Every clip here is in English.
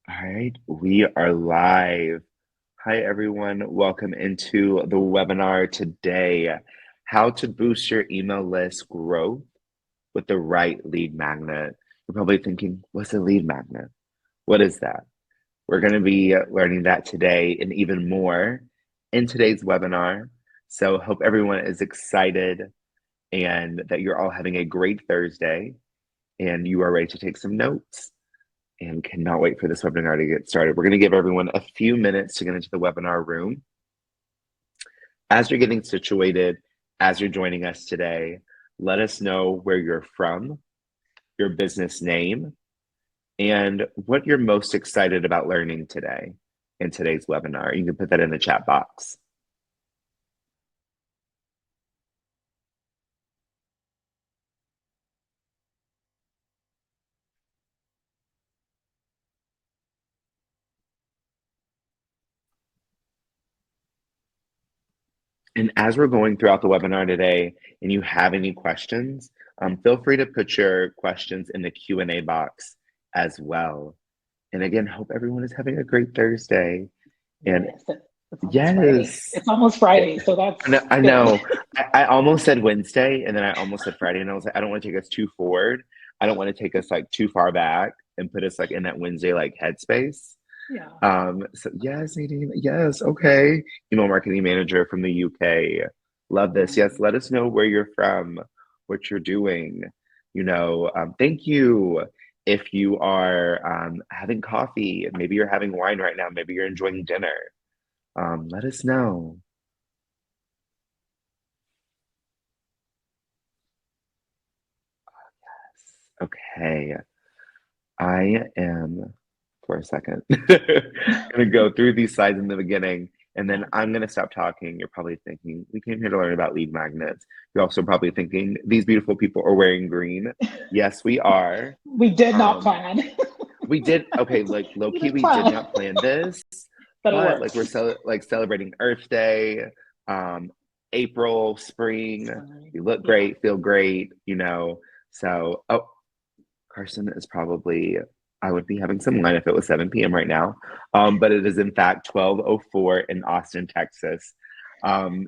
All right, we are live. Hi, everyone. Welcome into the webinar today. How to boost your email list growth with the right lead magnet. You're probably thinking, what's a lead magnet? What is that? We're going to be learning that today and even more in today's webinar. So, hope everyone is excited and that you're all having a great Thursday and you are ready to take some notes and cannot wait for this webinar to get started. We're going to give everyone a few minutes to get into the webinar room. As you're getting situated, as you're joining us today, let us know where you're from, your business name, and what you're most excited about learning today in today's webinar. You can put that in the chat box. And as we're going throughout the webinar today and you have any questions, feel free to put your questions in the Q&A box as well. And again, hope everyone is having a great Thursday. And Yes, it's almost Friday. yes, It's almost Friday, so that's I good. know. I almost said Wednesday and then I almost said Friday. And I was like, I don't want to take us too forward. I don't want to take us like too far back and put us like in that Wednesday like headspace. Yeah. So yes, Nadine, yes, okay. Email marketing manager from the UK. Love this. Yes, let us know where you're from, what you're doing. Thank you. If you are having coffee, maybe you're having wine right now, maybe you're enjoying dinner. Let us know. Okay, I am for a second gonna go through these slides in the beginning, and then I'm gonna stop talking. You're probably thinking, we came here to learn about lead magnets. You're also probably thinking, these beautiful people are wearing green. Yes, we are. We did not Um, plan. we did okay, like low We key, didn't we did plan, not plan this, but it but like works. we're celebrating Earth Day, April, spring. You look Yeah. great, feel great, So, oh, Carson is probably, I would be having some wine if it was 7 p.m. right now. But it is in fact 12:04 in Austin, Texas. Um,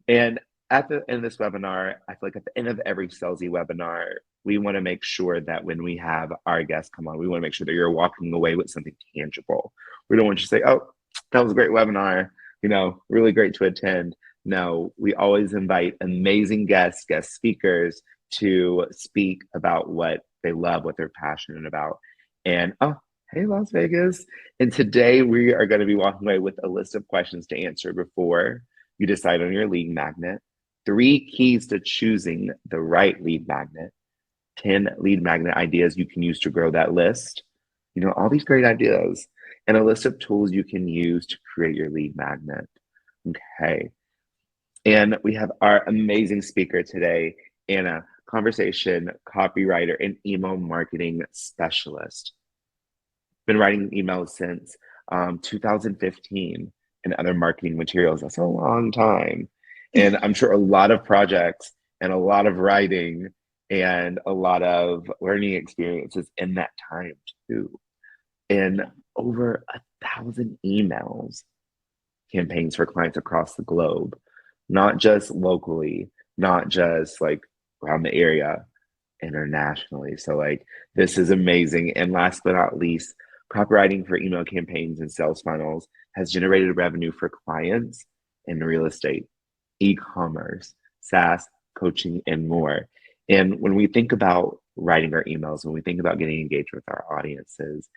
and at the end of this webinar, I feel like at the end of every salesy webinar, we want to make sure that when we have our guests come on, we want to make sure that you're walking away with something tangible. We don't want you to say, oh, that was a great webinar, really great to attend. No, we always invite amazing guests, guest speakers to speak about what they love, what they're passionate about. And oh, hey, Las Vegas. And today we are going to be walking away with a list of questions to answer before you decide on your lead magnet, 3 keys to choosing the right lead magnet, 10 lead magnet ideas you can use to grow that list, all these great ideas, and a list of tools you can use to create your lead magnet. Okay. And we have our amazing speaker today, Anna, conversation copywriter and email marketing specialist. Been writing emails since 2015 and other marketing materials. That's a long time. And I'm sure a lot of projects and a lot of writing and a lot of learning experiences in that time too. And over 1,000 emails campaigns for clients across the globe, not just locally, not just like around the area, internationally. So like this is amazing. And last but not least, copywriting for email campaigns and sales funnels has generated revenue for clients in real estate, e-commerce, SaaS, coaching, and more. And when we think about writing our emails, when we think about getting engaged with our audiences,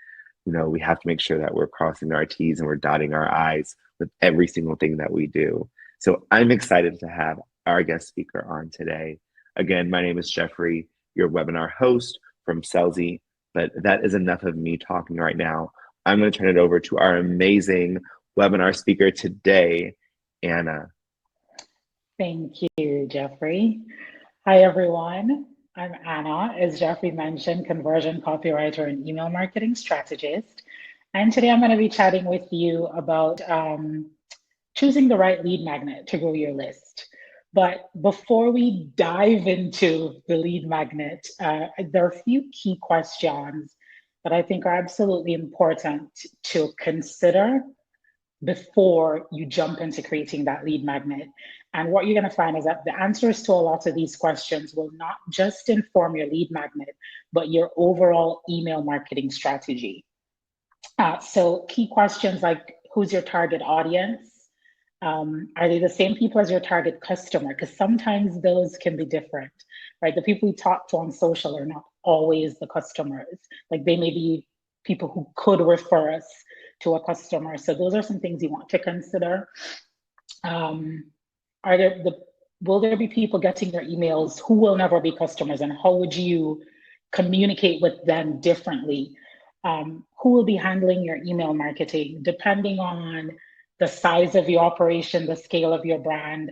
we have to make sure that we're crossing our T's and we're dotting our I's with every single thing that we do. So I'm excited to have our guest speaker on today. Again, my name is Jeffrey, your webinar host from Sellsy, but that is enough of me talking right now. I'm going to turn it over to our amazing webinar speaker today, Anna. Thank you, Jeffrey. Hi, everyone. I'm Anna, as Jeffrey mentioned, conversion copywriter and email marketing strategist. And today I'm going to be chatting with you about choosing the right lead magnet to grow your list. But before we dive into the lead magnet, there are a few key questions that I think are absolutely important to consider before you jump into creating that lead magnet. And what you're going to find is that the answers to a lot of these questions will not just inform your lead magnet, but your overall email marketing strategy. So key questions like, who's your target audience? Are they the same people as your target customer? Because sometimes those can be different, right? The people we talk to on social are not always the customers. Like they may be people who could refer us to a customer. So those are some things you want to consider. Will there be people getting your emails who will never be customers, and how would you communicate with them differently? Who will be handling your email marketing? Depending on the size of your operation, the scale of your brand,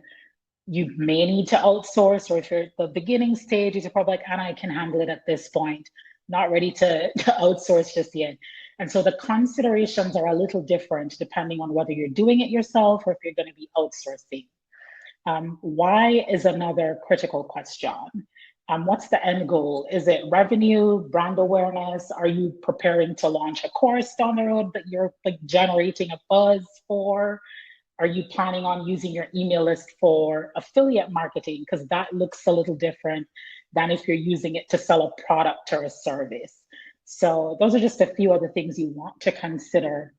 you may need to outsource, or if you're at the beginning stage, you're probably like, Anna, I can handle it at this point, not ready to outsource just yet. And so the considerations are a little different depending on whether you're doing it yourself or if you're going to be outsourcing. Why is another critical question. What's the end goal? Is it revenue, brand awareness? Are you preparing to launch a course down the road that you're like generating a buzz for? Are you planning on using your email list for affiliate marketing? Because that looks a little different than if you're using it to sell a product or a service. So those are just a few of the things you want to consider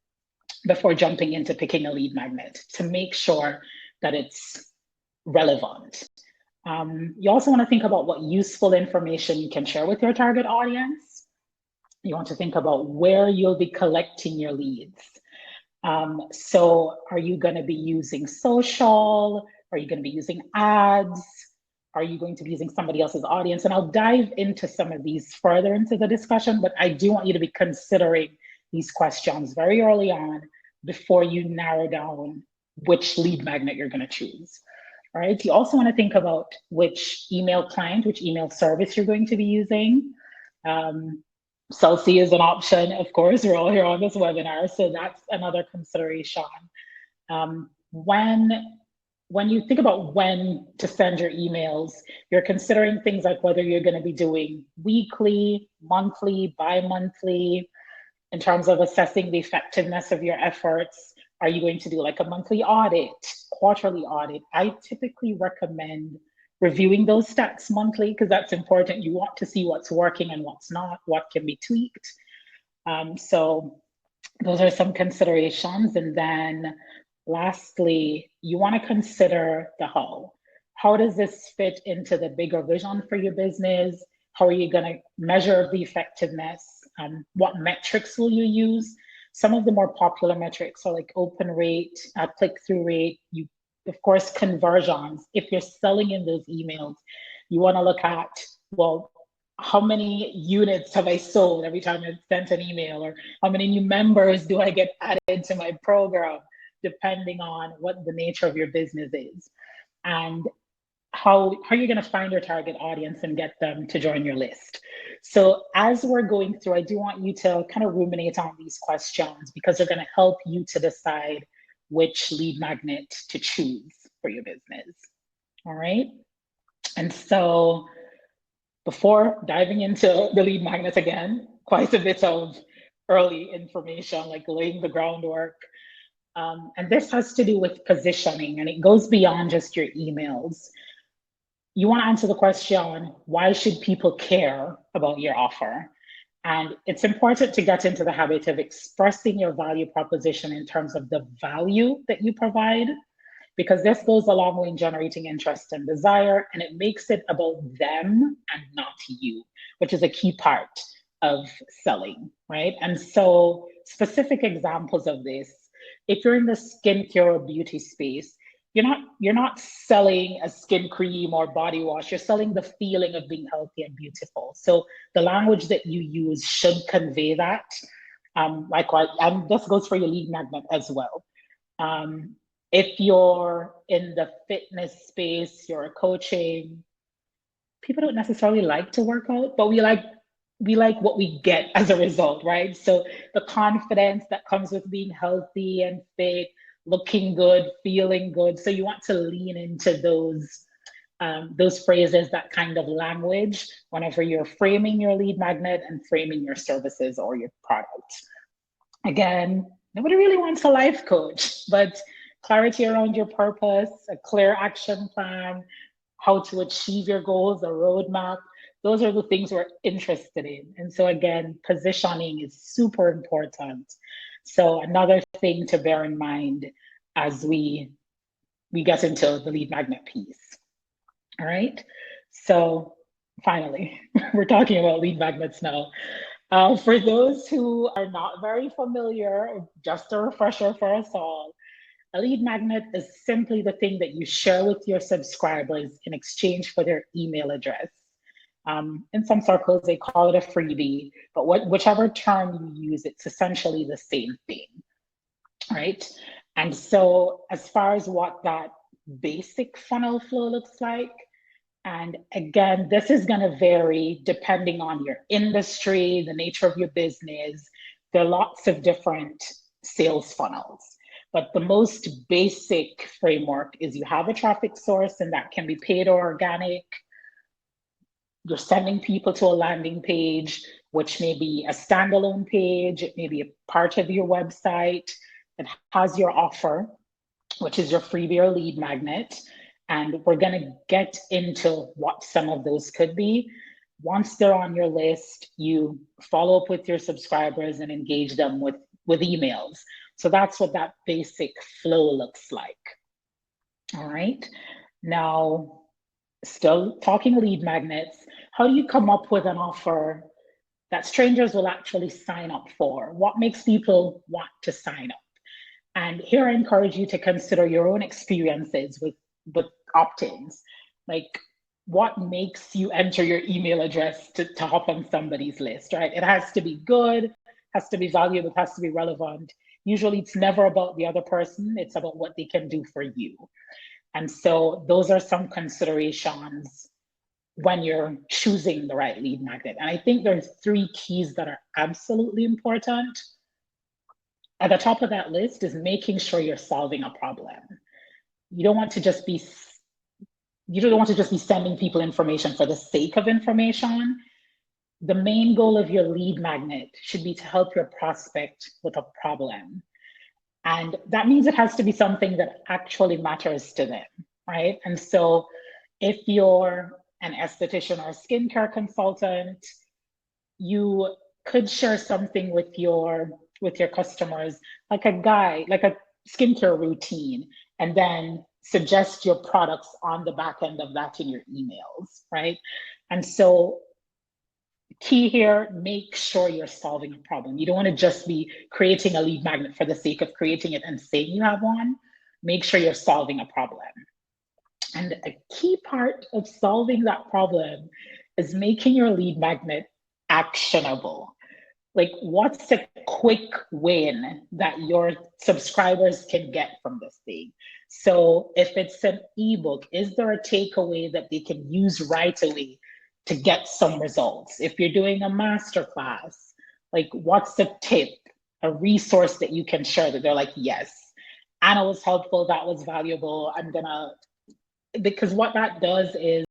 before jumping into picking a lead magnet to make sure that it's relevant. You also want to think about what useful information you can share with your target audience. You want to think about where you'll be collecting your leads. So are you going to be using social? Are you going to be using ads? Are you going to be using somebody else's audience? And I'll dive into some of these further into the discussion, but I do want you to be considering these questions very early on before you narrow down which lead magnet you're going to choose. All right. You also want to think about which email client, which email service you're going to be using. Celsi is an option, of course. We're all here on this webinar, so that's another consideration. When you think about when to send your emails, you're considering things like whether you're going to be doing weekly, monthly, bi-monthly, in terms of assessing the effectiveness of your efforts. Are you going to do like a monthly audit, quarterly audit? I typically recommend reviewing those stats monthly because that's important. You want to see what's working and what's not, what can be tweaked. So those are some considerations. And then lastly, you want to consider the how. How does this fit into the bigger vision for your business? How are you going to measure the effectiveness? What metrics will you use? Some of the more popular metrics are like open rate, click-through rate, of course, conversions. If you're selling in those emails, you want to look at, well, how many units have I sold every time I sent an email, or how many new members do I get added to my program, depending on what the nature of your business is. And how you're going to find your target audience and get them to join your list. So as we're going through, I do want you to kind of ruminate on these questions because they're going to help you to decide which lead magnet to choose for your business. All right. And so before diving into the lead magnet again, quite a bit of early information, like laying the groundwork. And this has to do with positioning, and it goes beyond just your emails. You want to answer the question, why should people care about your offer? And it's important to get into the habit of expressing your value proposition in terms of the value that you provide, because this goes a long way in generating interest and desire, and it makes it about them and not you, which is a key part of selling, right? And so specific examples of this, if you're in the skincare or beauty space, you're not selling a skin cream or body wash, you're selling the feeling of being healthy and beautiful. So the language that you use should convey that. Likewise, and this goes for your lead magnet as well. If you're in the fitness space, you're coaching, people don't necessarily like to work out, but we like what we get as a result, right? So the confidence that comes with being healthy and fit, looking good, feeling good. So you want to lean into those those phrases, that kind of language, whenever you're framing your lead magnet and framing your services or your product. Again, nobody really wants a life coach, but clarity around your purpose, a clear action plan, how to achieve your goals, a roadmap, those are the things we're interested in. And so again, positioning is super important. So another thing to bear in mind as we get into the lead magnet piece. All right. So finally, we're talking about lead magnets now. For those who are not very familiar, just a refresher for us all, a lead magnet is simply the thing that you share with your subscribers in exchange for their email address. In some circles, they call it a freebie, but whichever term you use, it's essentially the same thing, right? And so as far as what that basic funnel flow looks like, and again, this is going to vary depending on your industry, the nature of your business. There are lots of different sales funnels, but the most basic framework is you have a traffic source, and that can be paid or organic. You're sending people to a landing page, which may be a standalone page, it may be a part of your website that has your offer, which is your freebie or lead magnet. And we're going to get into what some of those could be. Once they're on your list, you follow up with your subscribers and engage them with emails. So that's what that basic flow looks like. All right. Now, still talking lead magnets, how do you come up with an offer that strangers will actually sign up for? What makes people want to sign up? And here I encourage you to consider your own experiences with opt-ins. Like, what makes you enter your email address to hop on somebody's list, right? It has to be good, has to be valuable, it has to be relevant. Usually it's never about the other person, it's about what they can do for you. And so those are some considerations when you're choosing the right lead magnet. And I think there's 3 keys that are absolutely important. At the top of that list is making sure you're solving a problem. You don't want to just be sending people information for the sake of information. The main goal of your lead magnet should be to help your prospect with a problem. And that means it has to be something that actually matters to them, right? And so if you're an esthetician or a skincare consultant, you could share something with your customers, like a skincare routine, and then suggest your products on the back end of that in your emails, right? And so key here, make sure you're solving a problem. You don't want to just be creating a lead magnet for the sake of creating it and saying you have one. Make sure you're solving a problem. And a key part of solving that problem is making your lead magnet actionable. Like, what's a quick win that your subscribers can get from this thing? So if it's an ebook, is there a takeaway that they can use right away to get some results? If you're doing a masterclass, like, what's a tip, a resource that you can share that they're like, yes, Anna was helpful, that was valuable, because what that does is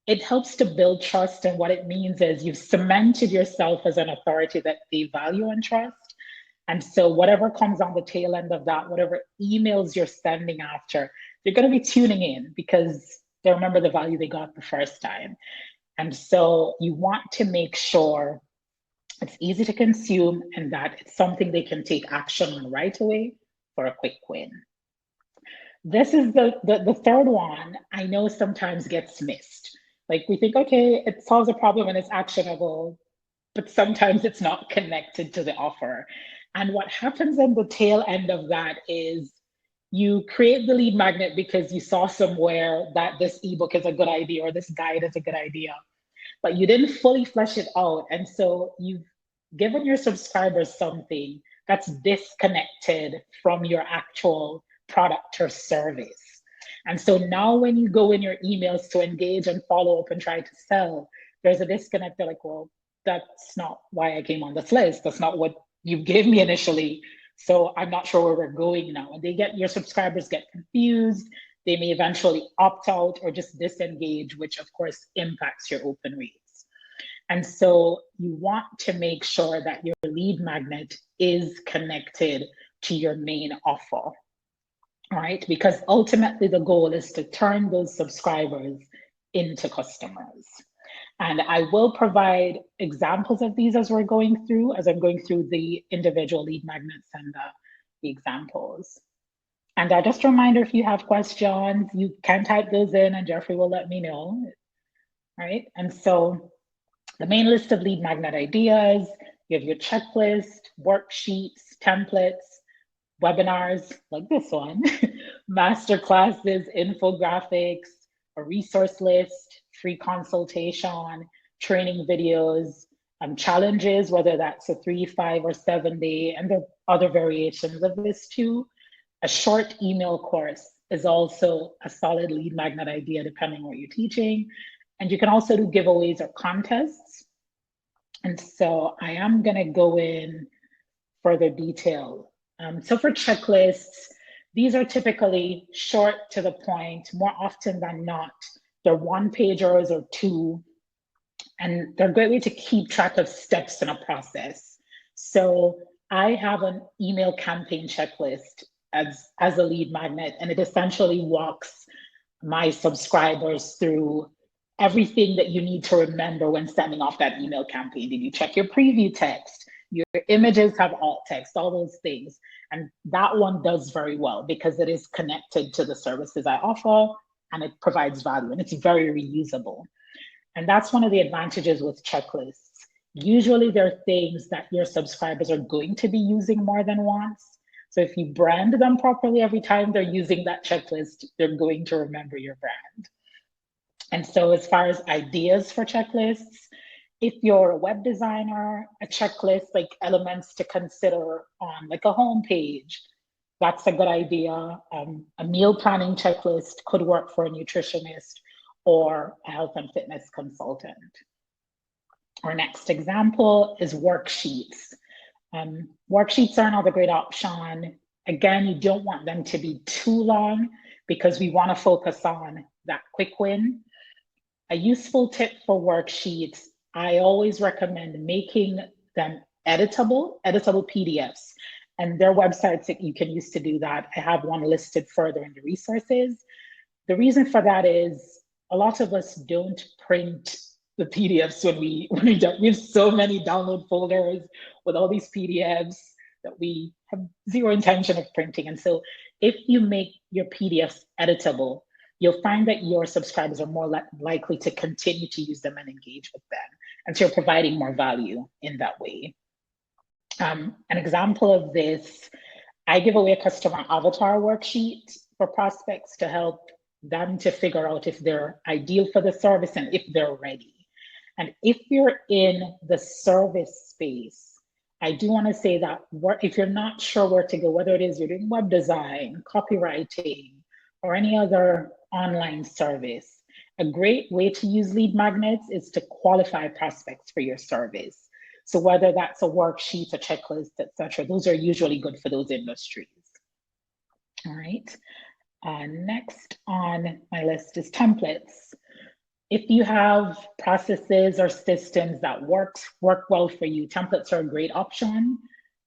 it helps to build trust. And what it means is you've cemented yourself as an authority that they value and trust. And so whatever comes on the tail end of that, whatever emails you're sending after, they're going to be tuning in because they remember the value they got the first time. And so you want to make sure it's easy to consume and that it's something they can take action on right away for a quick win. This is the third one I know sometimes gets missed. Like, we think, okay, it solves a problem and it's actionable, but sometimes it's not connected to the offer. And what happens on the tail end of that is you create the lead magnet because you saw somewhere that this ebook is a good idea or this guide is a good idea, but you didn't fully flesh it out. And so you've given your subscribers something that's disconnected from your actual product or service. And so now when you go in your emails to engage and follow up and try to sell, there's a disconnect. They're like, well, that's not why I came on this list. That's not what you gave me initially. So I'm not sure where we're going now. And your subscribers get confused. they may eventually opt out or just disengage, which of course impacts your open rates. And so you want to make sure that your lead magnet is connected to your main offer, all right? Because ultimately the goal is to turn those subscribers into customers. And I will provide examples of these as I'm going through the individual lead magnets and the examples. And just a reminder, if you have questions, you can type those in and Jeffrey will let me know, right? And so the main list of lead magnet ideas, you have your checklist, worksheets, templates, webinars like this one, master classes, infographics, a resource list, free consultation, training videos, challenges, whether that's a 3, 5, or 7 day, and the other variations of this too. A short email course is also a solid lead magnet idea depending on what you're teaching. And you can also do giveaways or contests. And so I am gonna go in further detail. So for checklists, these are typically short to the point, more often than not. They're 1-pagers or 2, and they're a great way to keep track of steps in a process. So I have an email campaign checklist as a lead magnet, and it essentially walks my subscribers through everything that you need to remember when sending off that email campaign. Did you check your preview text? Your images have alt text, all those things. And that one does very well because it is connected to the services I offer and it provides value and it's very reusable. And that's one of the advantages with checklists. Usually there are things that your subscribers are going to be using more than once. So if you brand them properly every time they're using that checklist, they're going to remember your brand. And so as far as ideas for checklists, if you're a web designer, a checklist, like elements to consider on like a home page, that's a good idea. A meal planning checklist could work for a nutritionist or a health and fitness consultant. Our next example is worksheets. Worksheets are another great option. Again, you don't want them to be too long because we want to focus on that quick win. A useful tip for worksheets, I always recommend making them editable PDFs. And there are websites that you can use to do that. I have one listed further in the resources. The reason for that is a lot of us don't print the PDFs when we have so many download folders with all these PDFs that we have zero intention of printing. And so if you make your PDFs editable, you'll find that your subscribers are more likely to continue to use them and engage with them. And so you're providing more value in that way. An example of this, I give away a customer avatar worksheet for prospects to help them to figure out if they're ideal for the service and if they're ready. And if you're in the service space, I do want to say that if you're not sure where to go, whether it is you're doing web design, copywriting, or any other online service, a great way to use lead magnets is to qualify prospects for your service. So whether that's a worksheet, a checklist, etc., those are usually good for those industries. All right. Next on my list is templates. If you have processes or systems that work well for you, templates are a great option.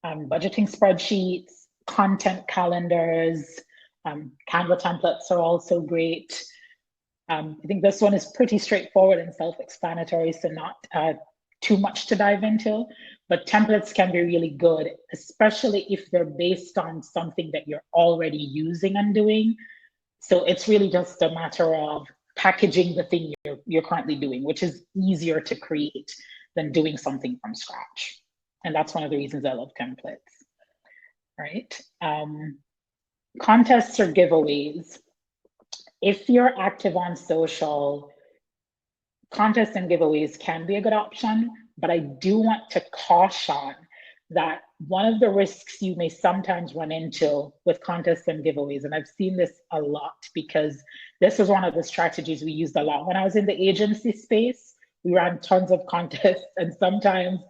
Budgeting spreadsheets, content calendars, Canva templates are also great. I think this one is pretty straightforward and self-explanatory, so not too much to dive into, but templates can be really good, especially if they're based on something that you're already using and doing. So it's really just a matter of packaging the thing you're currently doing, which is easier to create than doing something from scratch. And that's one of the reasons I love templates, right? Contests or giveaways. If you're active on social, contests and giveaways can be a good option, but I do want to caution that one of the risks you may sometimes run into with contests and giveaways, and I've seen this a lot because this was one of the strategies we used a lot. When I was in the agency space, we ran tons of contests, and sometimes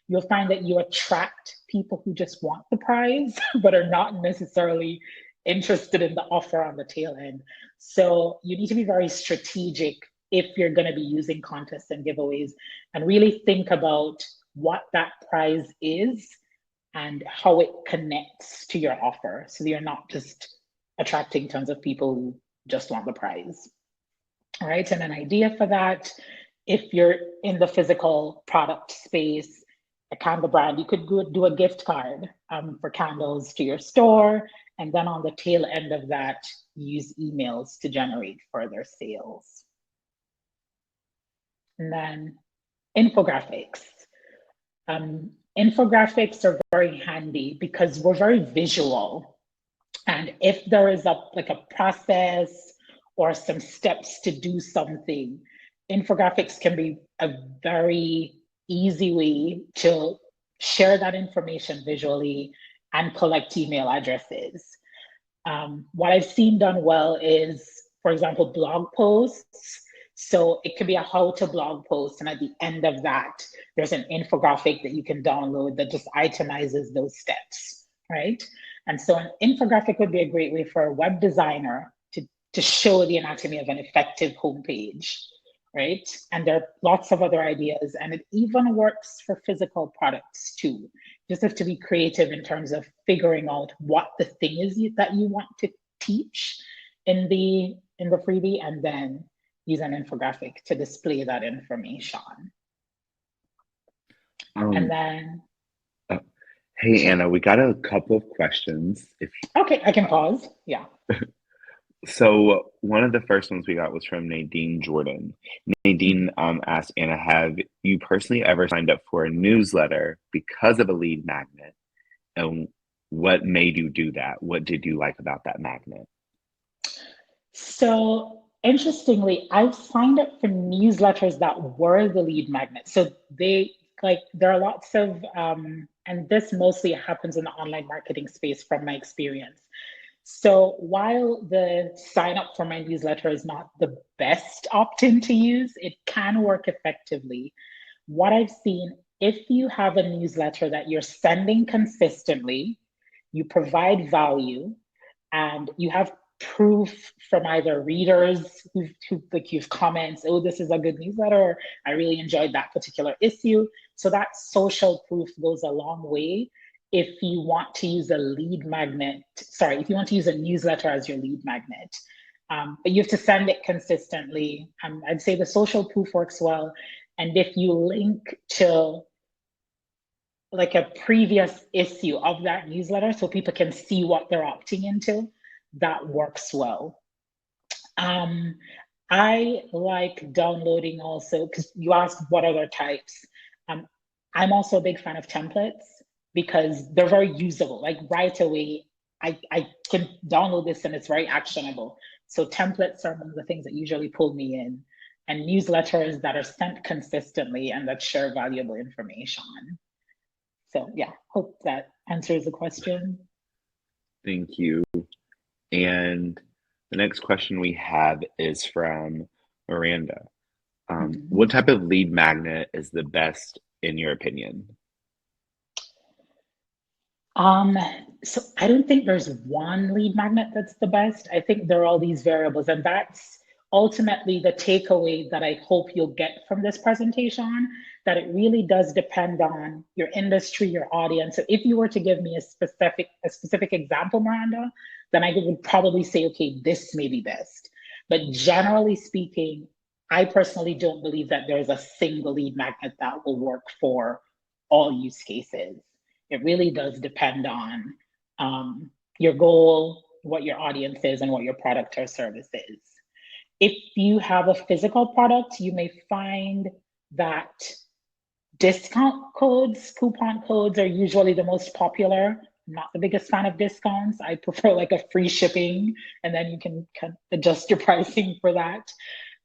you'll find that you attract people who just want the prize, but are not necessarily interested in the offer on the tail end. So you need to be very strategic if you're going to be using contests and giveaways, and really think about what that prize is and how it connects to your offer, so that you're not just attracting tons of people who just want the prize. All right, and an idea for that, if you're in the physical product space, a candle brand, you could go do a gift card for candles to your store, and then on the tail end of that, use emails to generate further sales. And then infographics. Infographics are very handy because we're very visual. And if there is a process or some steps to do something, infographics can be a very easy way to share that information visually and collect email addresses. What I've seen done well is, for example, blog posts. So it could be a how to blog post, and at the end of that, there's an infographic that you can download that just itemizes those steps, right? And so an infographic would be a great way for a web designer to show the anatomy of an effective homepage, right? And there are lots of other ideas, and it even works for physical products too. You just have to be creative in terms of figuring out what the thing is that you want to teach in the freebie, and then use an infographic to display that information. And then hey Anna, we got a couple of questions. Okay, I can pause. Yeah. So one of the first ones we got was from Nadine Jordan. Nadine asked Anna, have you personally ever signed up for a newsletter because of a lead magnet? And what made you do that? What did you like about that magnet? So interestingly, I've signed up for newsletters that were the lead magnet. So there are lots of, and this mostly happens in the online marketing space from my experience. So while the sign up for my newsletter is not the best opt-in to use, it can work effectively. What I've seen, if you have a newsletter that you're sending consistently, you provide value, and you have proof from either readers who you've comments, oh, this is a good newsletter, or I really enjoyed that particular issue. So that social proof goes a long way if you want to use a lead magnet, if you want to use a newsletter as your lead magnet. But you have to send it consistently. I'd say the social proof works well. And if you link to like a previous issue of that newsletter so people can see what they're opting into, that works well. I like downloading also, because you asked what other types. I'm also a big fan of templates because they're very usable. Like right away, I can download this and it's very actionable. So templates are one of the things that usually pull me in, and newsletters that are sent consistently and that share valuable information. So yeah, hope that answers the question. Thank you. And the next question we have is from Miranda. What type of lead magnet is the best in your opinion? So I don't think there's one lead magnet that's the best. I think there are all these variables, and that's ultimately the takeaway that I hope you'll get from this presentation, that it really does depend on your industry, your audience. So if you were to give me a specific example, Miranda, then I would probably say, okay, this may be best. But generally speaking, I personally don't believe that there's a single lead magnet that will work for all use cases. It really does depend on your goal, what your audience is, and what your product or service is. If you have a physical product, you may find that discount codes, coupon codes are usually the most popular. I'm not the biggest fan of discounts. I prefer like a free shipping, and then you can adjust your pricing for that.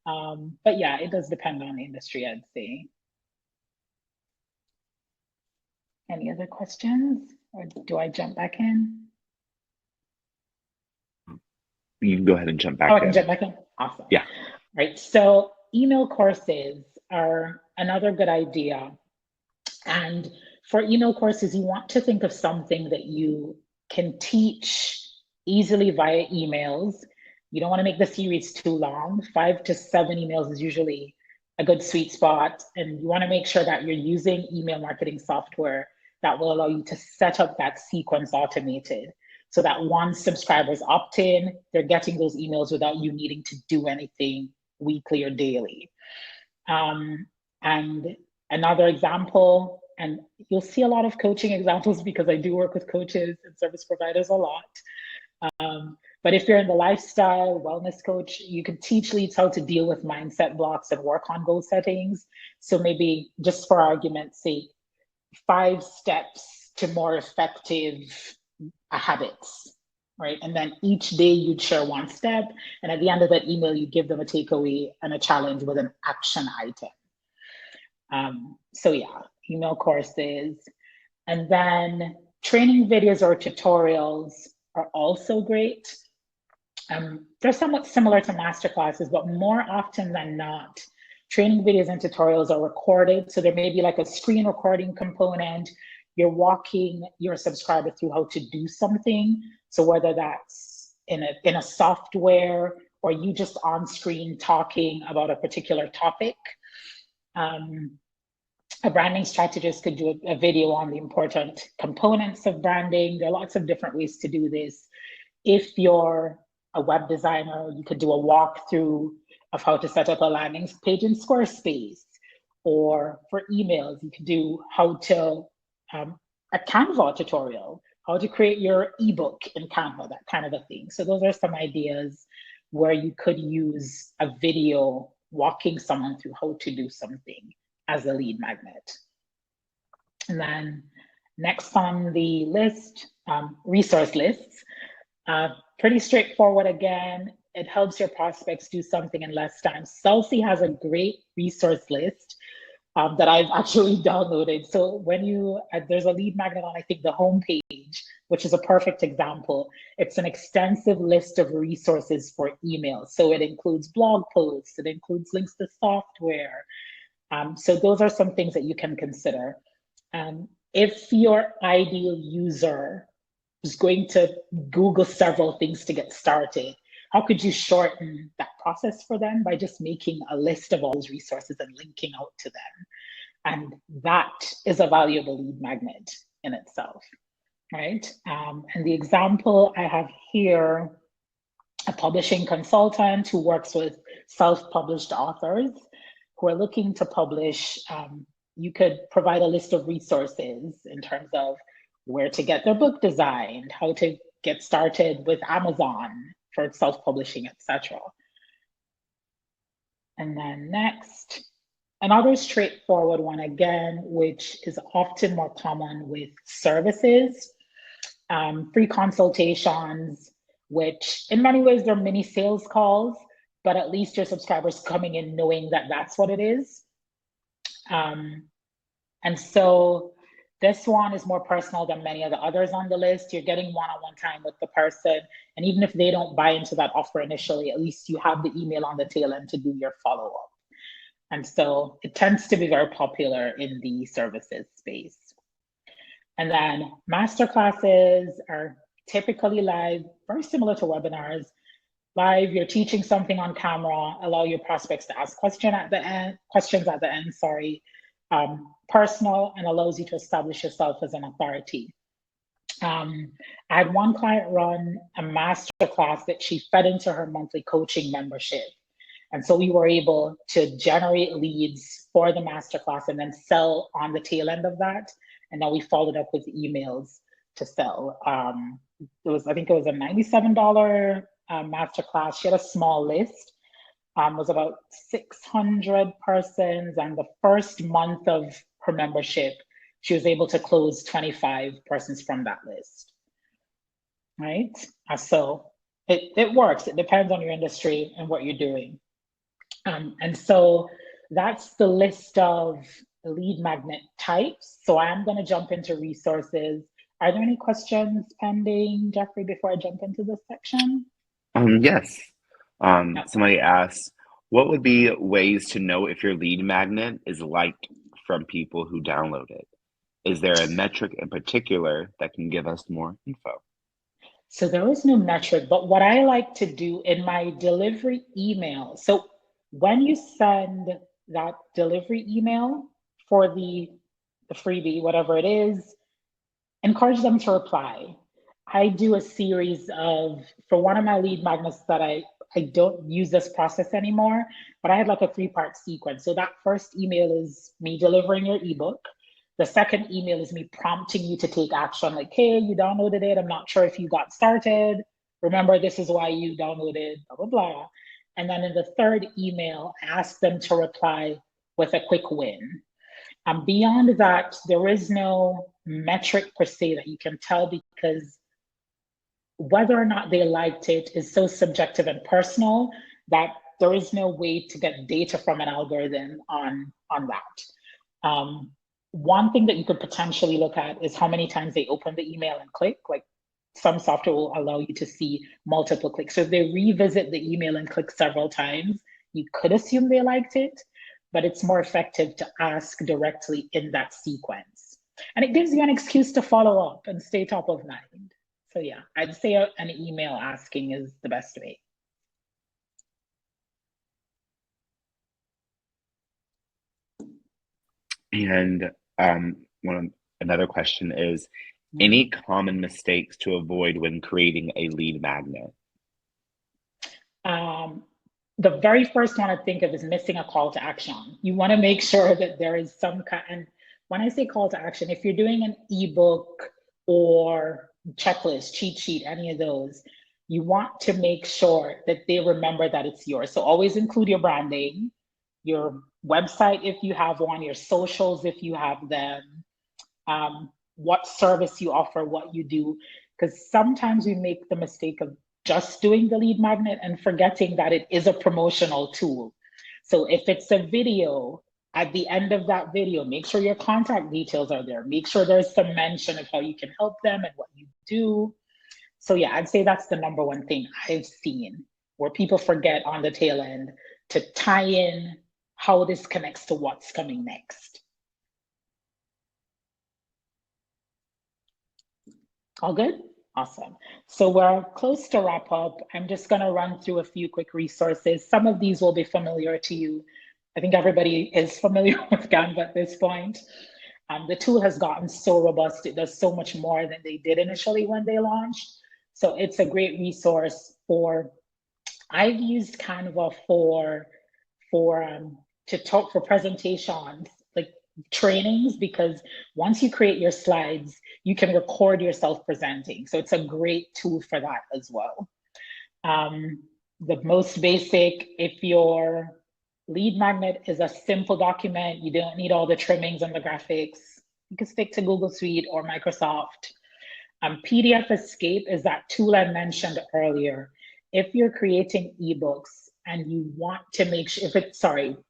But yeah, it does depend on the industry, I'd say. Any other questions, or do I jump back in? You can go ahead and jump back Oh, I in. can jump back in? Awesome. Yeah. Right, so email courses are another good idea. And for email courses, you want to think of something that you can teach easily via emails, You don't want to make the series too long. 5 to 7 emails is usually a good sweet spot. And you want to make sure that you're using email marketing software that will allow you to set up that sequence automated so that once subscribers opt in, they're getting those emails without you needing to do anything weekly or daily. And another example, and you'll see a lot of coaching examples because I do work with coaches and service providers a lot. But if you're in the lifestyle wellness coach, you can teach leads how to deal with mindset blocks and work on goal settings. So maybe just for argument's sake, 5 steps to more effective habits, right? And then each day you'd share 1 step. And at the end of that email, you give them a takeaway and a challenge with an action item. So yeah, email courses. And then training videos or tutorials are also great. They're somewhat similar to masterclasses, but more often than not, training videos and tutorials are recorded. So there may be like a screen recording component. You're walking your subscriber through how to do something. So whether that's in a software or you just on screen talking about a particular topic. A branding strategist could do a video on the important components of branding. There are lots of different ways to do this. If you're a web designer, you could do a walkthrough of how to set up a landing page in Squarespace. Or for emails, you could do how to, a Canva tutorial, how to create your ebook in Canva, that kind of a thing. So those are some ideas where you could use a video walking someone through how to do something as a lead magnet. And then next on the list, resource lists. Pretty straightforward again. It helps your prospects do something in less time. Celsey has a great resource list that I've actually downloaded. So when there's a lead magnet on, I think, the homepage, which is a perfect example. It's an extensive list of resources for email. So it includes blog posts, it includes links to software. So those are some things that you can consider. If your ideal user is going to Google several things to get started, how could you shorten that process for them? By just making a list of all those resources and linking out to them. And that is a valuable lead magnet in itself, right? And the example I have here, a publishing consultant who works with self-published authors who are looking to publish. You could provide a list of resources in terms of where to get their book designed, how to get started with Amazon for self-publishing, etc. And then next, another straightforward one again, which is often more common with services, free consultations, which in many ways they're mini sales calls, but at least your subscribers coming in knowing that that's what it is. And so this one is more personal than many of the others on the list. You're getting one-on-one time with the person. And even if they don't buy into that offer initially, at least you have the email on the tail end to do your follow-up. And so it tends to be very popular in the services space. And then masterclasses are typically live, very similar to webinars. Live, you're teaching something on camera, allow your prospects to ask questions at the end, personal, and allows you to establish yourself as an authority. I had one client run a masterclass that she fed into her monthly coaching membership. And so we were able to generate leads for the masterclass and then sell on the tail end of that. And then we followed up with emails to sell. I think it was a $97 masterclass. She had a small list. Was about 600 persons, and the first month of her membership, she was able to close 25 persons from that list, right? So it works. It depends on your industry and what you're doing. And so that's the list of lead magnet types. So I'm going to jump into resources. Are there any questions pending, Jeffrey, before I jump into this section? Yes. Somebody asked, what would be ways to know if your lead magnet is liked from people who download it? Is there a metric in particular that can give us more info? So there is no metric, but what I like to do in my delivery email, so when you send that delivery email for the freebie, whatever it is, encourage them to reply. I do a series of, for one of my lead magnets that I don't use this process anymore, but I had like a 3-part sequence. So that first email is me delivering your ebook. The second email is me prompting you to take action, like, hey, you downloaded it. I'm not sure if you got started. Remember, this is why you downloaded, blah, blah, blah. And then in the third email, I ask them to reply with a quick win. And beyond that, there is no metric per se that you can tell, because whether or not they liked it is so subjective and personal that there is no way to get data from an algorithm on that. One thing that you could potentially look at is how many times they open the email and click. Like, some software will allow you to see multiple clicks. So if they revisit the email and click several times, you could assume they liked it, but it's more effective to ask directly in that sequence. And it gives you an excuse to follow up and stay top of mind. So yeah, I'd say an email asking is the best way. And another question is, any common mistakes to avoid when creating a lead magnet? The very first one I think of is missing a call to action. You want to make sure that there is some kind, and when I say call to action, if you're doing an ebook or checklist, cheat sheet, any of those, you want to make sure that they remember that it's yours. So always include your branding, your website if you have one, your socials if you have them, what service you offer, what you do, because sometimes we make the mistake of just doing the lead magnet and forgetting that it is a promotional tool. So if it's a video, at the end of that video, make sure your contact details are there. Make sure there's some mention of how you can help them and what you do. So yeah, I'd say that's the number one thing I've seen, where people forget on the tail end to tie in how this connects to what's coming next. All good? Awesome. So we're close to wrap up. I'm just going to run through a few quick resources. Some of these will be familiar to you. I think everybody is familiar with Canva at this point. The tool has gotten so robust. It does so much more than they did initially when they launched. So it's a great resource for, I've used Canva for presentations, like trainings, because once you create your slides, you can record yourself presenting. So it's a great tool for that as well. The most basic, if your lead magnet is a simple document, you don't need all the trimmings and the graphics, you can stick to Google Suite or Microsoft. PDF Escape is that tool I mentioned earlier. If you're creating ebooks and you want to make sure,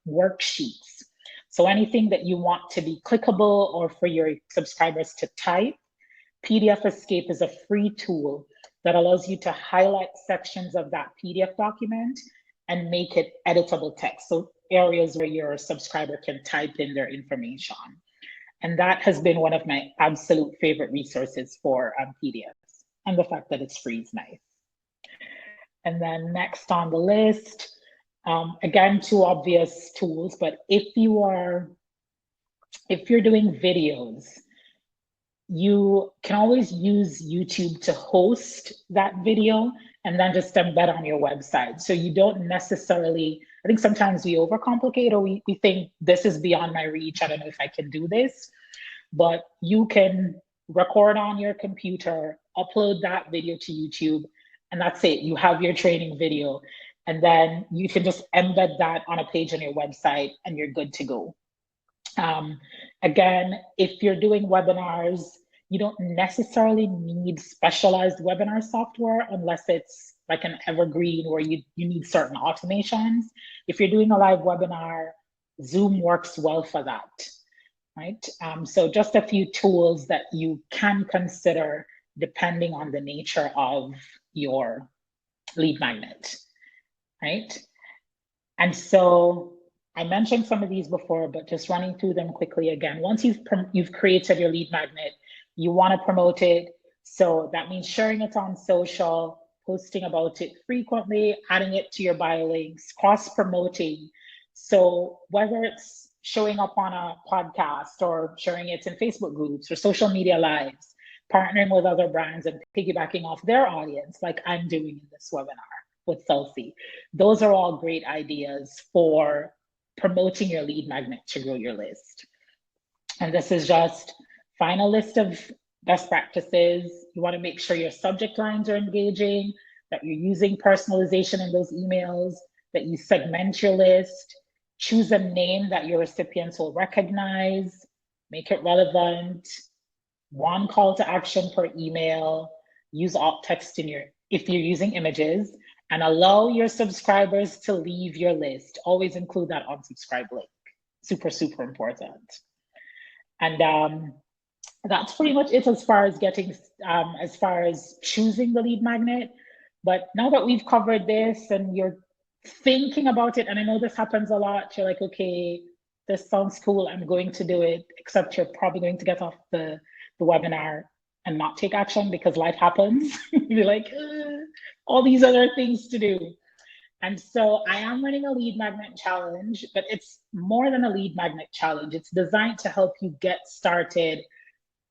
worksheets. So anything that you want to be clickable or for your subscribers to type, PDF Escape is a free tool that allows you to highlight sections of that PDF document and make it editable text. So areas where your subscriber can type in their information. And that has been one of my absolute favorite resources for PDFs. And the fact that it's free is nice. And then next on the list, again, two obvious tools, but if you're doing videos, you can always use YouTube to host that video and then just embed on your website. So you don't necessarily, I think sometimes we overcomplicate, or we think this is beyond my reach. I don't know if I can do this, but you can record on your computer, upload that video to YouTube, and that's it. You have your training video, and then you can just embed that on a page on your website and you're good to go. Again, if you're doing webinars, you don't necessarily need specialized webinar software unless it's like an evergreen where you need certain automations. If you're doing a live webinar, Zoom works well for that, right? So just a few tools that you can consider depending on the nature of your lead magnet, right? And so I mentioned some of these before, but just running through them quickly again. Once you've created your lead magnet, you want to promote it. So that means sharing it on social, posting about it frequently, adding it to your bio links, cross promoting. So whether it's showing up on a podcast or sharing it in Facebook groups or social media lives, partnering with other brands and piggybacking off their audience, like I'm doing in this webinar with Celsi. Those are all great ideas for promoting your lead magnet to grow your list. And this is just find a list of best practices. You want to make sure your subject lines are engaging, that you're using personalization in those emails, that you segment your list, choose a name that your recipients will recognize, make it relevant, one call to action per email, use alt text in your, if you're using images, and allow your subscribers to leave your list. Always include that unsubscribe link. Super, super important. And that's pretty much it as far as getting, as far as choosing the lead magnet. But now that we've covered this and you're thinking about it, and I know this happens a lot, you're like, okay, this sounds cool, I'm going to do it, except you're probably going to get off the webinar and not take action because life happens. You're like, all these other things to do. And so I am running a lead magnet challenge, but it's more than a lead magnet challenge. It's designed to help you get started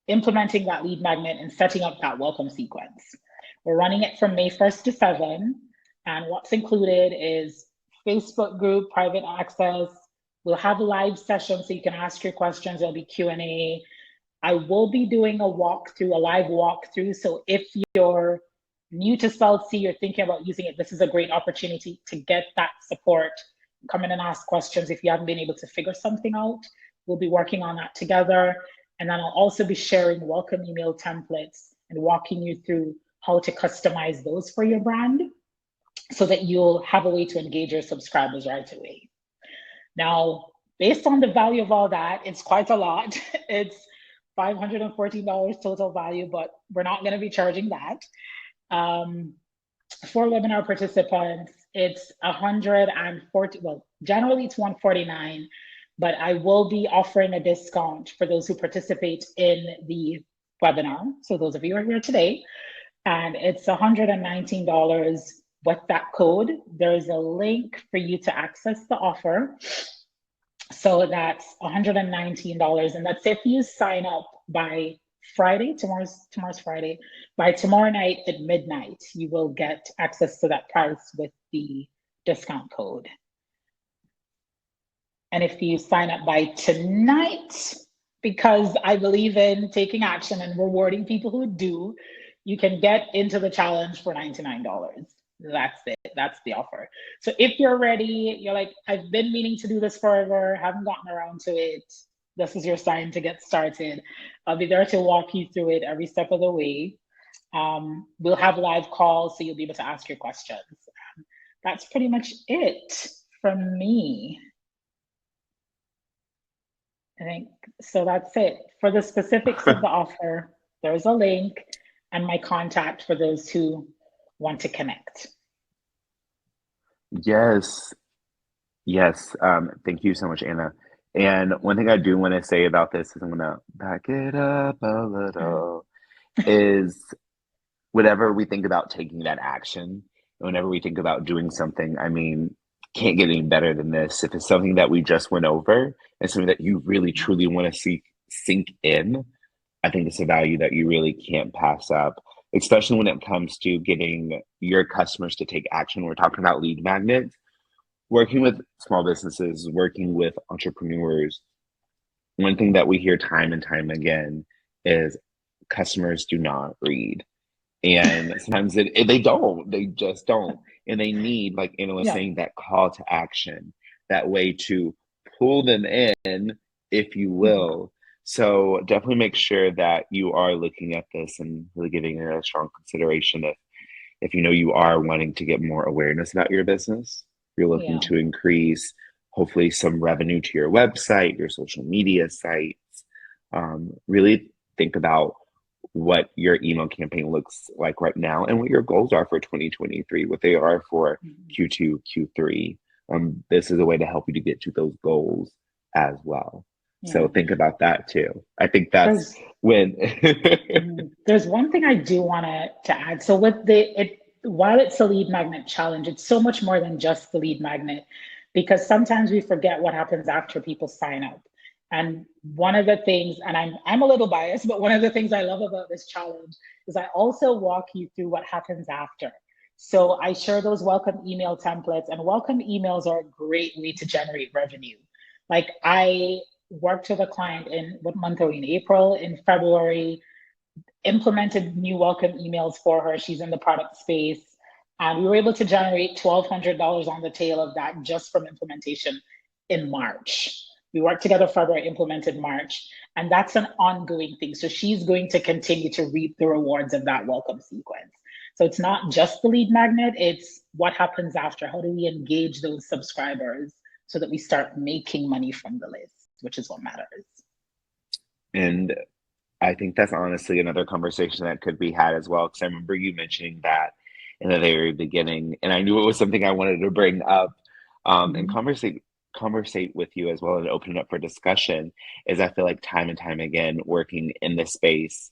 implementing that lead magnet and setting up that welcome sequence. We're running it from May 1st to 7. And what's included is Facebook group, private access. We'll have a live session so you can ask your questions. There'll be Q&A. I will be doing a walkthrough, a live walkthrough. So if you're new to Celsi, you're thinking about using it, this is a great opportunity to get that support. Come in and ask questions if you haven't been able to figure something out. We'll be working on that together. And then I'll also be sharing welcome email templates and walking you through how to customize those for your brand so that you'll have a way to engage your subscribers right away. Now, based on the value of all that, it's quite a lot. It's $514 total value, but we're not going to be charging that. For webinar participants, it's 140, well, generally it's 149, but I will be offering a discount for those who participate in the webinar. So those of you who are here today, and it's $119 with that code. There's a link for you to access the offer. So that's $119, and that's if you sign up by Friday. Tomorrow's Friday. By tomorrow night at midnight, you will get access to that price with the discount code. And if you sign up by tonight, because I believe in taking action and rewarding people who do, you can get into the challenge for $99. That's it. That's the offer. So if you're ready, you're like, I've been meaning to do this forever, haven't gotten around to it. This is your sign to get started. I'll be there to walk you through it every step of the way. We'll have live calls, so you'll be able to ask your questions. That's pretty much it from me. I think, so that's it. For the specifics of the offer, there's a link and my contact for those who want to connect. Yes. Thank you so much, Anna. And one thing I do want to say about this is I'm going to back it up a little, is whenever we think about taking that action, whenever we think about doing something, I mean, can't get any better than this. If it's something that we just went over and something that you really truly want to see sink in, I think it's a value that you really can't pass up, especially when it comes to getting your customers to take action. We're talking about lead magnets, working with small businesses, working with entrepreneurs. One thing that we hear time and time again is customers do not read. And sometimes they just don't. And they need, like Anna was saying, that call to action, that way to pull them in, if you will. So definitely make sure that you are looking at this and really giving it a strong consideration. If you know you are wanting to get more awareness about your business, you're looking to increase hopefully some revenue to your website, your social media sites. Really think about what your email campaign looks like right now and what your goals are for 2023, what they are for Q2, Q3. This is a way to help you to get to those goals as well. So think about that too. I think that's When There's one thing I do want to add. So with while it's a lead magnet challenge, it's so much more than just the lead magnet, because sometimes we forget what happens after people sign up. And one of the things, and I'm a little biased, but one of the things I love about this challenge is I also walk you through what happens after. So I share those welcome email templates, and welcome emails are a great way to generate revenue. Like I worked with a client in, what month are we in? April, in February, implemented new welcome emails for her. She's in the product space. And we were able to generate $1,200 on the tail of that just from implementation in March. We worked together further, implemented March, and that's an ongoing thing. So she's going to continue to reap the rewards of that welcome sequence. So it's not just the lead magnet, it's what happens after. How do we engage those subscribers so that we start making money from the list, which is what matters. and I think that's honestly another conversation that could be had as well. Because I remember you mentioning that in the very beginning, and I knew it was something I wanted to bring up and Mhm. conversate with you as well and open it up for discussion. Is I feel like time and time again working in this space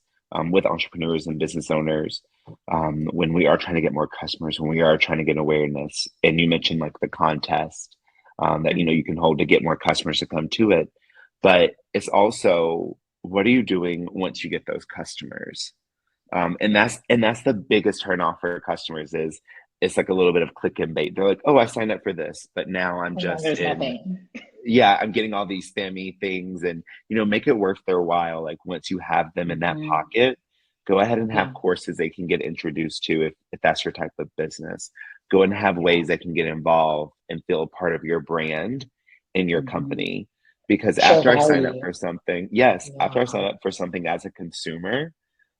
with entrepreneurs and business owners, when we are trying to get more customers, when we are trying to get awareness, and you mentioned like the contest that you know you can hold to get more customers to come to it, but it's also what are you doing once you get those customers? And that's the biggest turn off for customers is it's like a little bit of click and bait. They're like, oh, I signed up for this, but now I'm And then just there's in, nothing. yeah, I'm getting all these spammy things and make it worth their while. Like once you have them in that Mhm. pocket, go ahead and have Yeah, courses they can get introduced to if that's your type of business. Go and have yeah. ways they can get involved and feel a part of your brand and your Mhm. company. Because Show after I sign up value. for something, yes, after I sign Yeah. up for something as a consumer,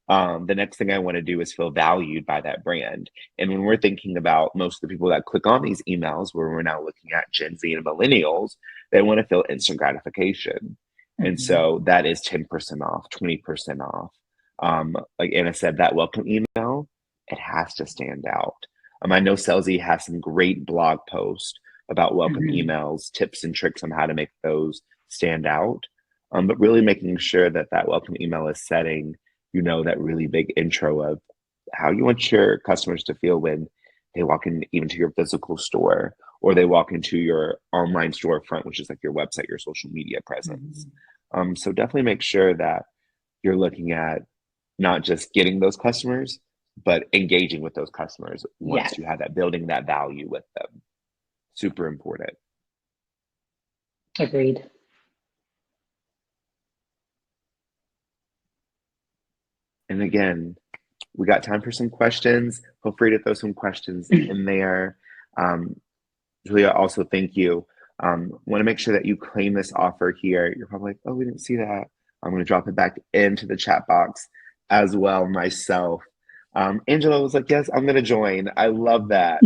the next thing I want to do is feel valued by that brand. And when we're thinking about most of the people that click on these emails, where we're now looking at Gen Z and millennials, they want to feel instant gratification. And Mhm. so that is 10% off, 20% off. Like Anna said, that welcome email, it has to stand out. I know Sellsy has some great blog posts about welcome Mhm. emails, tips and tricks on how to make those stand out. But really making sure that that welcome email is setting that really big intro of how you want your customers to feel when they walk in even to your physical store or they walk into your online storefront, which is like your website, your social media presence. Mhm. So definitely make sure that you're looking at not just getting those customers, but engaging with those customers once Yes. you have that, building that value with them. Super important. Agreed. And again, we got time for some questions. Feel free to throw some questions in there. Um, Julia, also thank you. Want to make sure that you claim this offer here. You're probably like, oh, we didn't see that. I'm going to drop it back into the chat box as well myself. Angela was like, yes, I'm going to join. I love that.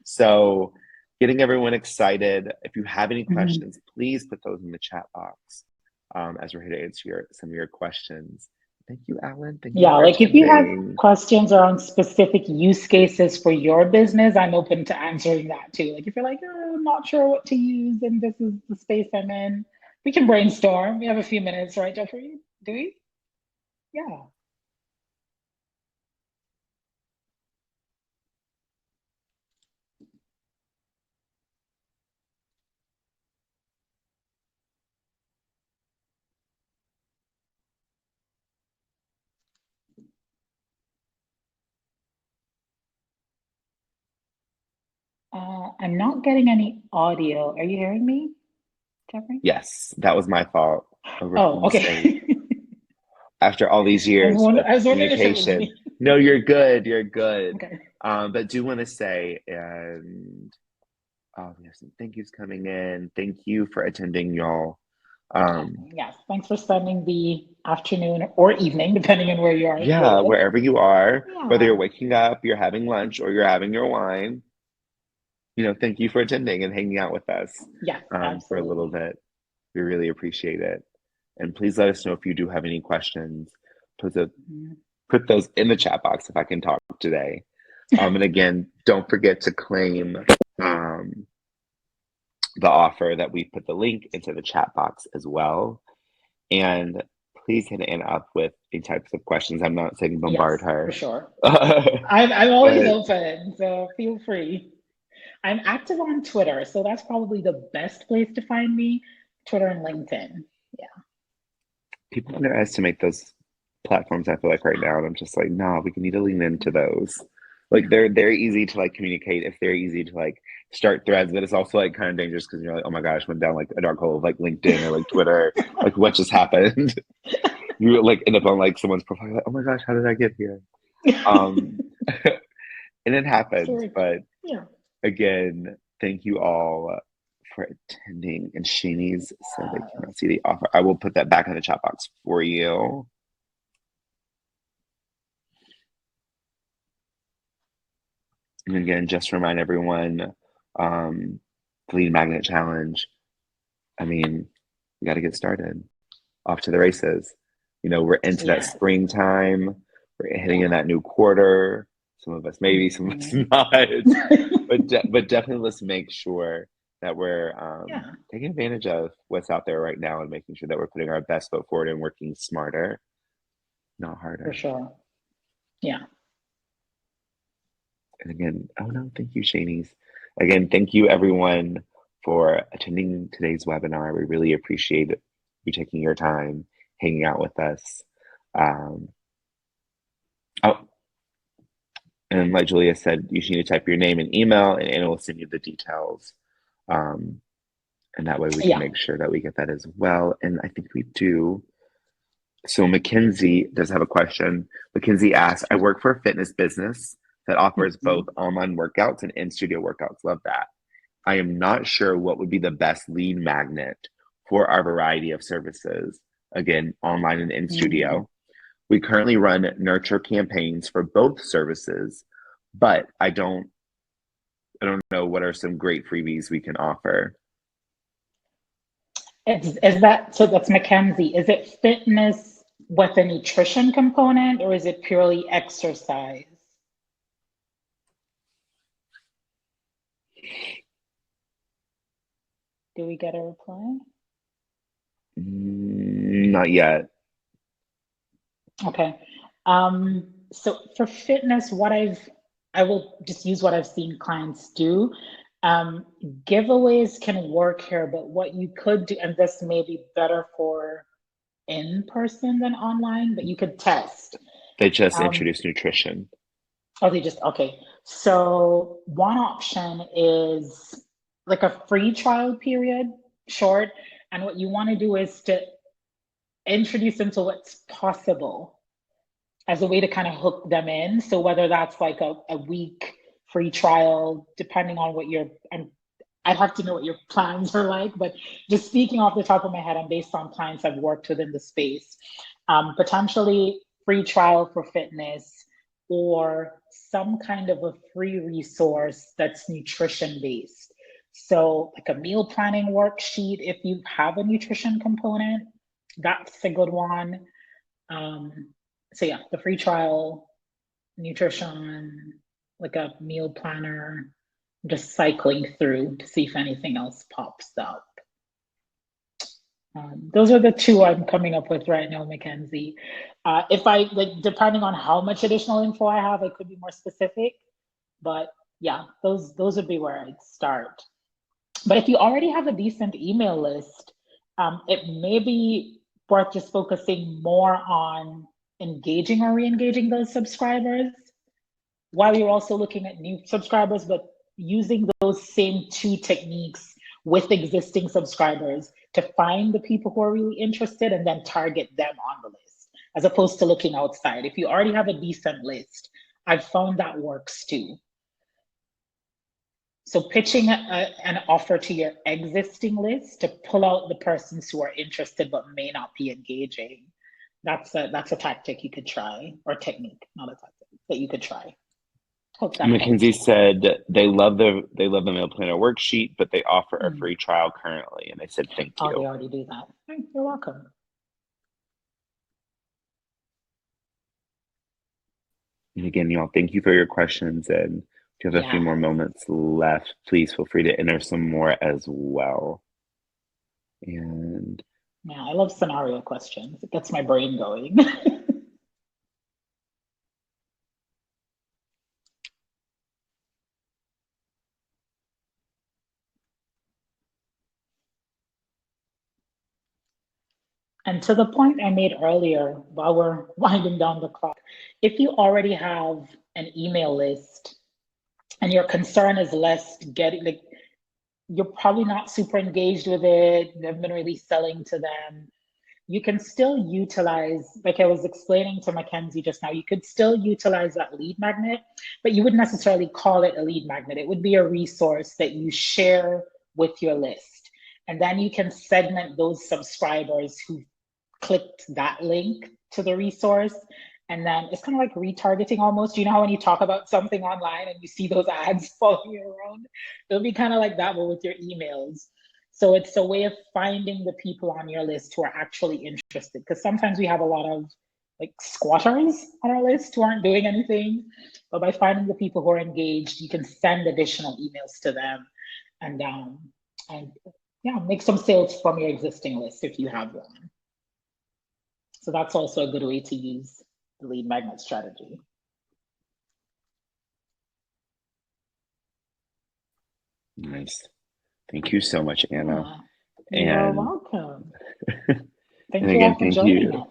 So, getting everyone excited. If you have any Mhm. questions, please put those in the chat box as we're here to answer some of your questions. Thank you, Alan. Thank you Yeah, for like if you have attending. questions around specific use cases for your business, I'm open to answering that too. Like if you're like, oh, I'm not sure what to use and this is the space I'm in, we can brainstorm. We have a few minutes, right, Jeffrey? Do we? Yeah. I'm not getting any audio. Are you hearing me, Jeffrey? Yes, that was my fault. A rookie Oh, mistake. okay. After all these years of I was wondering if it was communication. me. No, you're good. You're good. Okay. But do want to say, and we have some thank yous coming in. Thank you for attending, y'all. Um, Yes. Thanks for spending the afternoon or evening, depending on where you are with yeah, us. wherever you are, whether Yeah. you're waking up, you're having lunch, or you're having your wine, thank you for attending and hanging out with us Yes, for a little absolutely. bit. We really appreciate it. And please let us know if you do have any questions. Put the Mhm. put those in the chat box if I can talk today. And again, don't forget to claim um, the offer that we put the link into the chat box as well. And please hit Anna up with any types of questions. I'm not saying bombard Yes, for her. sure. but I'm always open, so feel free. I'm active on Twitter, so that's probably the best place to find me. Twitter and LinkedIn. Yeah. people underestimate those platforms, I feel like, right now. And I'm just like, no, we need to lean into those. Like they're easy to like communicate. It's very easy to like start threads, but it's also like kind of dangerous because you're like, oh my gosh, went down like a dark hole of like LinkedIn or like Twitter. Like what just happened? You like end up on like someone's profile, like, oh my gosh, how did I get here? Um and it happens. Sure. But Yeah. again, thank you all for attending. And Shanice said they Uh, cannot see the offer. I will put that back in the chat box for you. And again, just to remind everyone, the Lead Magnet Challenge, I mean, we got to get started. Off to the races. You know, we're into that yeah. springtime. We're hitting in Yeah. that new quarter. Some of us maybe, some of us Mhm. not. But definitely let's make sure that we're Yeah, taking advantage of what's out there right now and making sure that we're putting our best foot forward and working smarter, not for harder. sure. Yeah. And again, oh no, thank you, Shanice. Again, thank you everyone for attending today's webinar. We really appreciate you taking your time, hanging out with us. Um, oh, and like Julia said, you should need to type your name and email, and Anna will send you the details. Um, and that way we can Yeah. make sure that we get that as well. And I think we do. So Mackenzie does have a question. Mackenzie asks, I work for a fitness business that offers both Mhm. online workouts and in-studio workouts. Love that. I am not sure what would be the best lead magnet for our variety of services. Again, online and in Mm. studio. We currently run nurture campaigns for both services, but I don't know what are some great freebies we can offer. Is that so? That's Mackenzie. Is it fitness with a nutrition component, or is it purely exercise? Do we get a reply? Not yet. Okay. So for fitness, I will just use what I've seen clients do. Um, Giveaways can work here, but what you could do, and this may be better for in person than online, but you could test. They just Um, introduced nutrition. oh, they just, okay. So one option is like a free trial period, short. And what you want to do is to introduce them to what's possible as a way to kind of hook them in. So whether that's like a week free trial, depending on what I'd have to know what your plans are like, but just speaking off the top of my head and based on clients I've worked with in the space, potentially free trial for fitness or some kind of a free resource that's nutrition based. So, like a meal planning worksheet, if you have a nutrition component, that's a good one. Um, so, yeah, the free trial, nutrition, like a meal planner, just cycling through to see if anything else pops up. Those are the two I'm coming up with right now, Mackenzie. If I like, depending on how much additional info I have, I could be more specific. But yeah, those would be where I'd start. But if you already have a decent email list, it may be worth just focusing more on engaging or re-engaging those subscribers while you're also looking at new subscribers, but using those same two techniques with existing subscribers to find the people who are really interested and then target them on the list, as opposed to looking outside. If you already have a decent list, I've found that works too. So pitching an offer to your existing list to pull out the persons who are interested but may not be engaging. That's a tactic you could try, or technique, not a tactic, that you could try. Hope that Mackenzie helps. said they love the meal planner worksheet, but they offer a Hmm. free trial currently. And I said thank Oh, they you. already do that. You're welcome. And again, y'all, thank you for your questions. And if you have a few more Yeah. moments left, please feel free to enter some more as well. And Yeah, I love scenario questions. It gets my brain going. And to the point I made earlier, while we're winding down the clock, if you already have an email list and your concern is less getting, like, you're probably not super engaged with it, you haven't been really selling to them, you can still utilize, like I was explaining to Mackenzie just now, you could still utilize that lead magnet, but you wouldn't necessarily call it a lead magnet. It would be a resource that you share with your list. And then you can segment those subscribers who clicked that link to the resource. And then it's kind of like retargeting almost. You know how when you talk about something online and you see those ads following you around? It'll be kind of like that, but with your emails. So it's a way of finding the people on your list who are actually interested. Because sometimes we have a lot of like squatters on our list who aren't doing anything. But by finding the people who are engaged, you can send additional emails to them and yeah, make some sales from your existing list if you have one. So that's also a good way to use the lead magnet strategy. Nice. Thank you so much, Anna. You're And welcome. and Thank you all again, for thank joining you. us.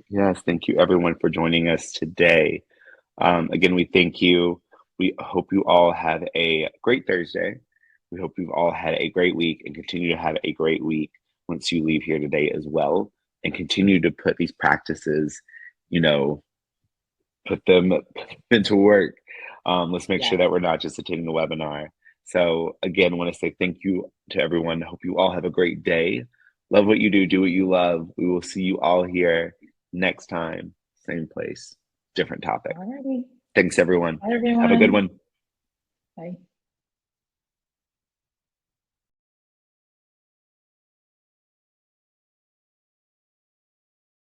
Yes, thank you everyone for joining us today. Again, we thank you. We hope you all have a great Thursday. We hope you've all had a great week and continue to have a great week once you leave here today as well. And continue to put these practices, you know, put them into work. Let's make sure Yes. that we're not just attending the webinar. So again, I want to say thank you to everyone. Hope you all have a great day. Love what you do what you love. We will see you all here next time, same place, different topic. Alrighty. Thanks, everyone. Bye, Have a good everyone. one. Bye.